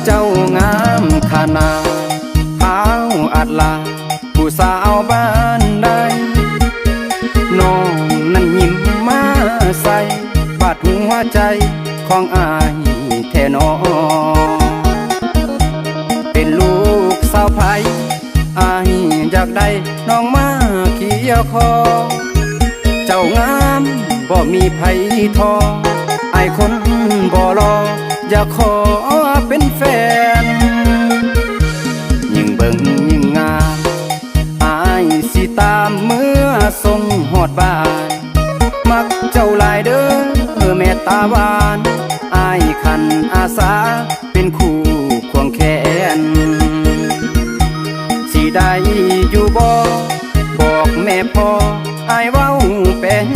เจ้างามขนาดขาวอัดลาผู้สาวบ้านใดน้องนั้นยิ้มมาใส่บาดหัวใจของอายแท่นอเป็นลูกสาวไผอายอยากได้น้องมาเกี่ยวคอเจ้างามบ่มีไผทอไอ้คนบ่รออยากขอเป็นแฟนยิ่งเบิ่งยิ่งงามอายสิตามเมื่อส่งฮอดบ้านมักเจ้าหลายเด้อแม่ตาหวานอายขันอาสาเป็นคู่ควงแขนสิได้อยู่บ่บอกแม่พ่ออายเว้าเป็น